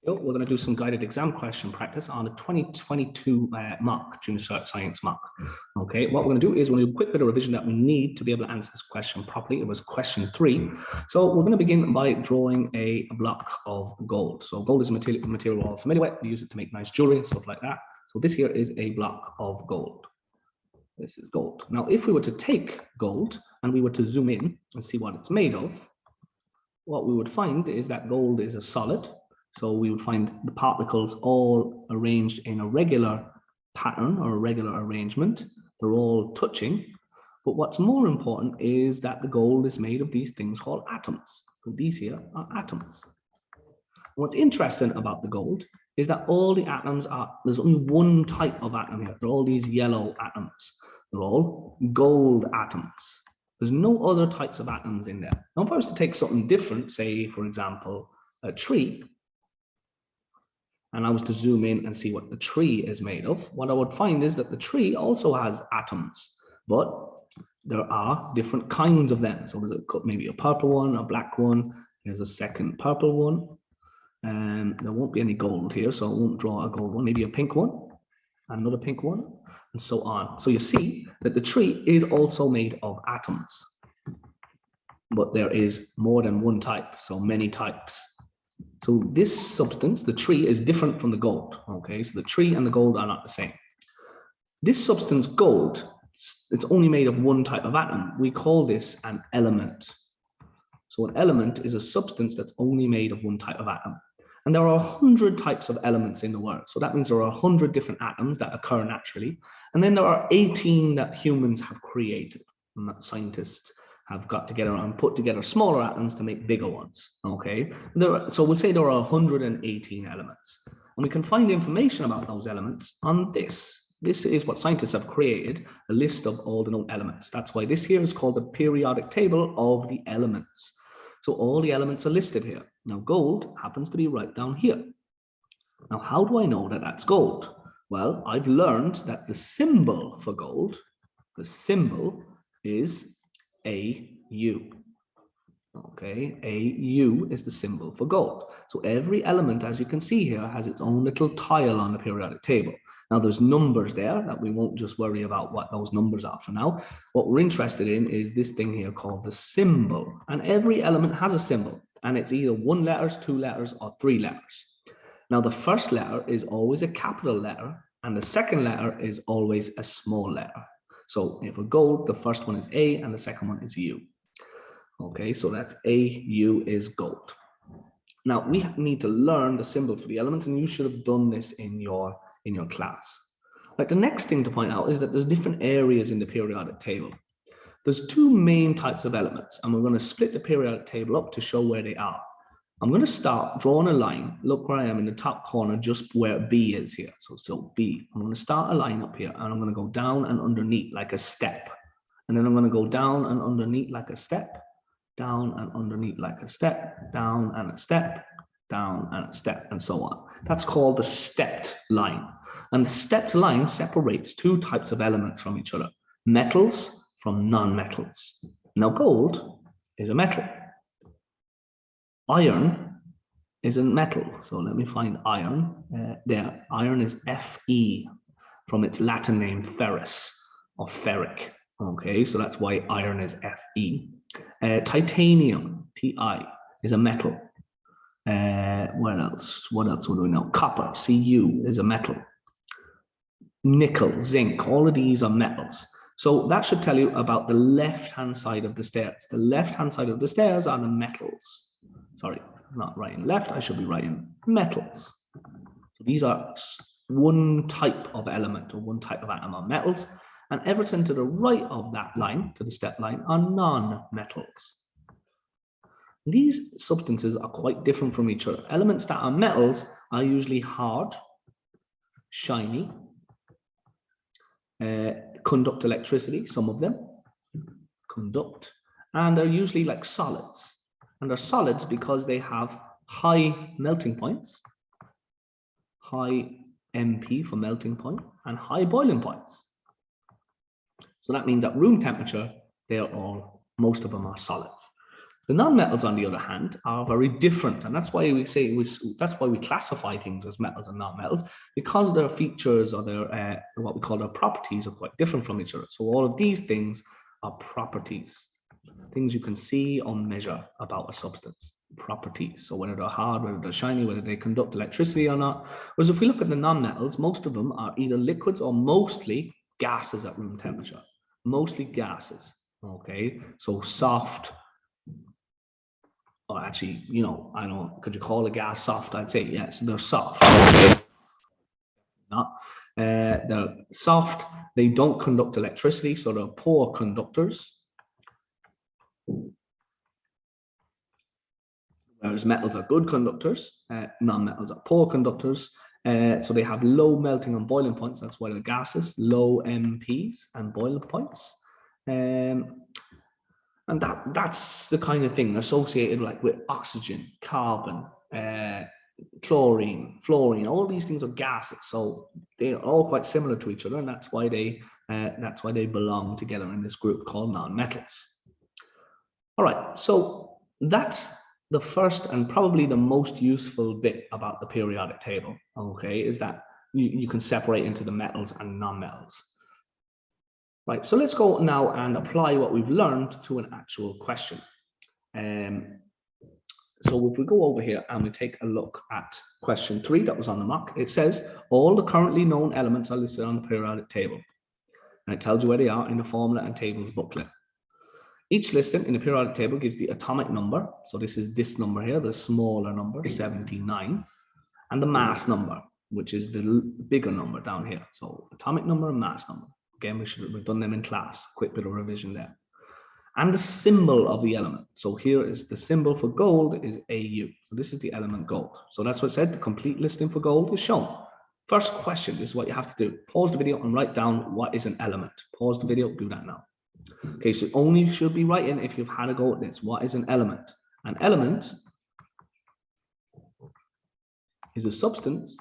We're going to do some guided exam question practice on the 2022 mock, Junior Cert Science mock. Okay, what we're going to do is we're going to do a quick bit of revision that we need to be able to answer this question properly. It was question 3. So we're going to begin by drawing a block of gold. So gold is a material we're all familiar with. We use it to make nice jewelry and stuff like that. So this here is a block of gold. This is gold. Now, if we were to take gold and we were to zoom in and see what it's made of, what we would find is that gold is a solid. So we would find the particles all arranged in a regular pattern or a regular arrangement. They're all touching. But what's more important is that the gold is made of these things called atoms. So these here are atoms. What's interesting about the gold is that all the atoms are, there's only one type of atom here. They're all these yellow atoms. They're all gold atoms. There's no other types of atoms in there. Now, if I was to take something different, say, for example, a tree, and I was to zoom in and see what the tree is made of, what I would find is that the tree also has atoms, but there are different kinds of them. So there's maybe a purple one, a black one, here's a second purple one, and there won't be any gold here, so I won't draw a gold one, maybe a pink one, another pink one, and so on. So you see that the tree is also made of atoms, but there is more than one type, so many types. So this substance, the tree, is different from the gold. Okay, so the tree and the gold are not the same. This substance, gold, it's only made of one type of atom. We call this an element. So an element is a substance that's only made of one type of atom. And there are 100 types of elements in the world. So that means there are 100 different atoms that occur naturally. And then there are 18 that humans have created, and that scientists have got together and put together smaller atoms to make bigger ones. Okay, so we'll say there are 118 elements, and we can find information about those elements on this. This is what scientists have created, a list of all the known elements. That's why this here is called the periodic table of the elements. So all the elements are listed here. Now gold happens to be right down here. Now how do I know that that's gold? Well, I've learned that the symbol for gold, the symbol is AU. Okay, AU is the symbol for gold. So every element, as you can see here, has its own little tile on the periodic table. Now there's numbers there that we won't just worry about what those numbers are for now. What we're interested in is this thing here called the symbol. And every element has a symbol, and it's either 1 letter, 2 letters, or 3 letters. Now the first letter is always a capital letter, and the second letter is always a small letter. So if we're gold, the first one is A and the second one is U. Okay, so that's AU is gold. Now we need to learn the symbol for the elements, and you should have done this in your class. But the next thing to point out is that there's different areas in the periodic table. There's 2 main types of elements, and we're going to split the periodic table up to show where they are. I'm going to start drawing a line. Look where I am in the top corner, just where B is here. So B, I'm going to start a line up here, and I'm going to go down and underneath like a step. And then I'm going to go down and underneath like a step, down and underneath like a step, down and a step, down and a step, and so on. That's called the stepped line. And the stepped line separates 2 types of elements from each other, metals from non-metals. Now gold is a metal. Iron is a metal. So let me find iron there. Iron is Fe from its Latin name ferrous or ferric. Okay, so that's why iron is Fe. Titanium, Ti, is a metal. What else? What else would we know? Copper, Cu, is a metal. Nickel, zinc, all of these are metals. So that should tell you about the left-hand side of the stairs. The left-hand side of the stairs are the metals. Sorry, not writing left, I should be writing metals. So these are one type of element or one type of atom are metals, and everything to the right of that line, to the step line, are non-metals. These substances are quite different from each other. Elements that are metals are usually hard, shiny, conduct electricity, some of them conduct, and they're usually like solids. And they're solids because they have high melting points, high MP for melting point, and high boiling points. So that means at room temperature, most of them are solids. The non-metals, on the other hand, are very different, and that's why we say that's why we classify things as metals and non-metals, because their features or their what we call their properties are quite different from each other. So all of these things are properties, things you can see or measure about a substance. Properties. So whether they're hard, whether they're shiny, whether they conduct electricity or not. Whereas if we look at the non-metals, most of them are either liquids or mostly gases at room temperature. Mostly gases. Okay, so soft. Or actually, you know, I don't know, could you call a gas soft? I'd say yes, they're soft. Not. They're soft, they don't conduct electricity, so they're poor conductors. Whereas metals are good conductors, non-metals are poor conductors. So they have low melting and boiling points, that's why they're gases, low MPs and boiling points. And that's the kind of thing associated like with oxygen, carbon, chlorine, fluorine. All these things are gases, so they're all quite similar to each other, and that's why they belong together in this group called non-metals. All right, so that's the first and probably the most useful bit about the periodic table. Okay, is that you can separate into the metals and non-metals. Right, so let's go now and apply what we've learned to an actual question. So if we go over here and we take a look at question 3 that was on the mock, it says all the currently known elements are listed on the periodic table. And it tells you where they are in the formula and tables booklet. Each listing in the periodic table gives the atomic number. So this is this number here, the smaller number, 79, and the mass number, which is the bigger number down here. So atomic number and mass number. Again, we've done them in class. Quick bit of revision there. And the symbol of the element. So here is the symbol for gold is AU. So this is the element gold. So that's what I said. The complete listing for gold is shown. First question, this is what you have to do. Pause the video and write down what is an element. Pause the video, do that now. Okay, so only should be writing if you've had a go at this. What is an element? An element is a substance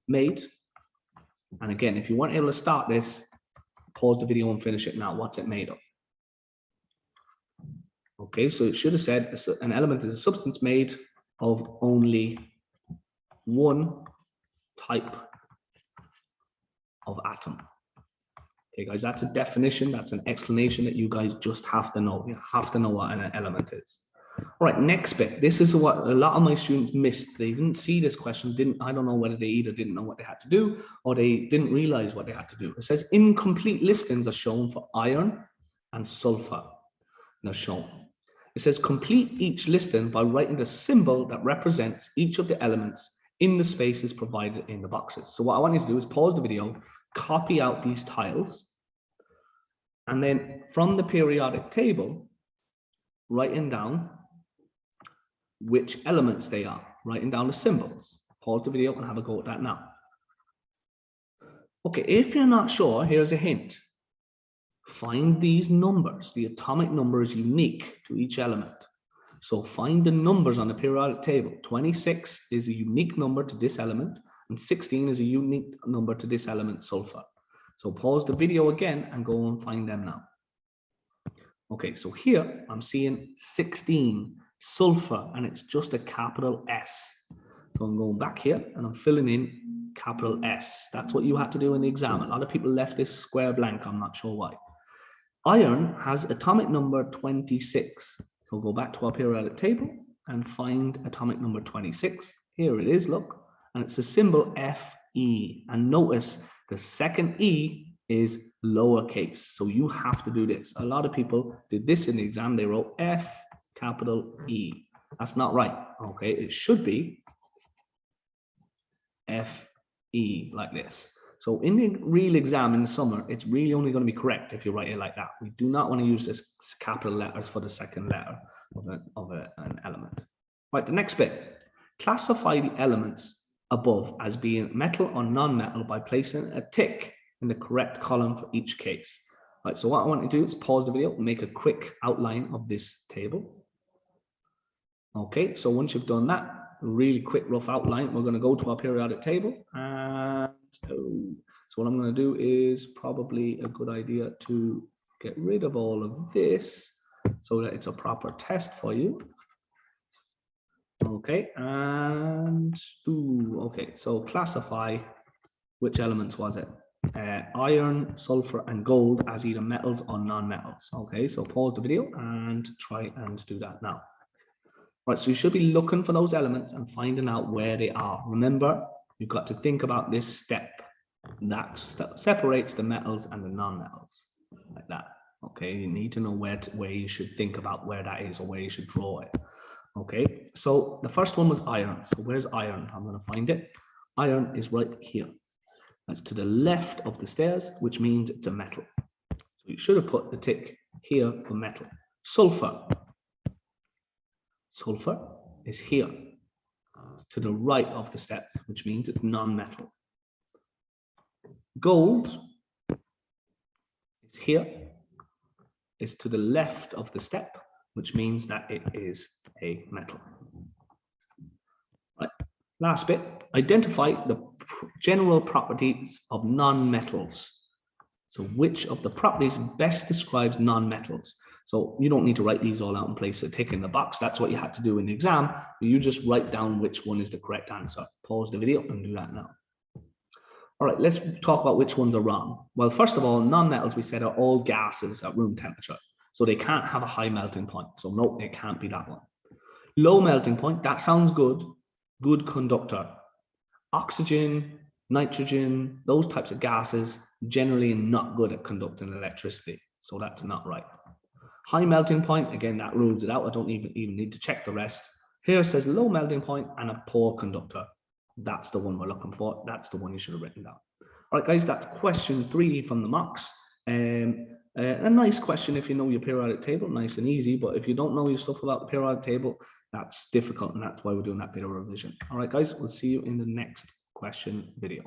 made. And again, if you weren't able to start this, pause the video and finish it now. What's it made of? Okay, so it should have said an element is a substance made of only one type of atom. Okay, guys, that's a definition. That's an explanation that you guys just have to know. You have to know what an element is. All right, next bit. This is what a lot of my students missed. They didn't see this question. I don't know whether they either didn't know what they had to do or they didn't realize what they had to do. It says incomplete listings are shown for iron and sulfur. They're shown. It says complete each listing by writing the symbol that represents each of the elements in the spaces provided in the boxes. So what I want you to do is pause the video, copy out these tiles, and then from the periodic table, writing down which elements they are, writing down the symbols. Pause the video and have a go at that now. Okay, if you're not sure, here's a hint. Find these numbers. The atomic number is unique to each element. So find the numbers on the periodic table. 26 is a unique number to this element, and 16 is a unique number to this element, sulfur. So pause the video again and go and find them now. Okay, so here I'm seeing 16, sulfur, and it's just a capital S. So I'm going back here and I'm filling in capital S. That's what you had to do in the exam. A lot of people left this square blank. I'm not sure why. Iron has atomic number 26. So go back to our periodic table and find atomic number 26. Here it is, look, and it's the symbol Fe. And notice the second E is lowercase. So you have to do this. A lot of people did this in the exam. They wrote F capital E. That's not right. Okay, it should be Fe like this. So in the real exam in the summer, it's really only going to be correct if you write it like that. We do not want to use this capital letters for the second letter of an element. Right, the next bit. Classify the elements above as being metal or non-metal by placing a tick in the correct column for each case. Right, so what I want to do is pause the video, make a quick outline of this table. Okay, so once you've done that, a really quick rough outline, we're going to go to our periodic table. And so what I'm going to do is probably a good idea to get rid of all of this so that it's a proper test for you. Okay, and okay, so classify which elements was it? Iron, sulfur, and gold as either metals or non-metals. Okay, so pause the video and try and do that now. Right, so you should be looking for those elements and finding out where they are. Remember, you've got to think about this step. That separates the metals and the non-metals, like that. Okay, you need to know where you should think about where that is or where you should draw it. Okay, so the first one was iron. So where's iron? I'm going to find it. Iron is right here. That's to the left of the stairs, which means it's a metal. So you should have put the tick here for metal. Sulfur. Sulfur is here. It's to the right of the steps, which means it's non-metal. Gold is here. It's to the left of the step, which means that it is a metal. Right. Last bit, identify the general properties of non-metals. So which of the properties best describes non-metals? So you don't need to write these all out and place a tick in the box. That's what you had to do in the exam. You just write down which one is the correct answer. Pause the video and do that now. All right, let's talk about which ones are wrong. Well, first of all, non-metals we said are all gases at room temperature. So they can't have a high melting point. So no, it can't be that one. Low melting point, that sounds good. Good conductor. Oxygen, nitrogen, those types of gases generally not good at conducting electricity. So that's not right. High melting point, again, that rules it out. I don't even need to check the rest. Here it says low melting point and a poor conductor. That's the one we're looking for. That's the one you should have written down. All right, guys, that's question 3 from the mocks. A nice question if you know your periodic table, nice and easy. But if you don't know your stuff about the periodic table, that's difficult. And that's why we're doing that bit of revision. All right, guys, we'll see you in the next question video.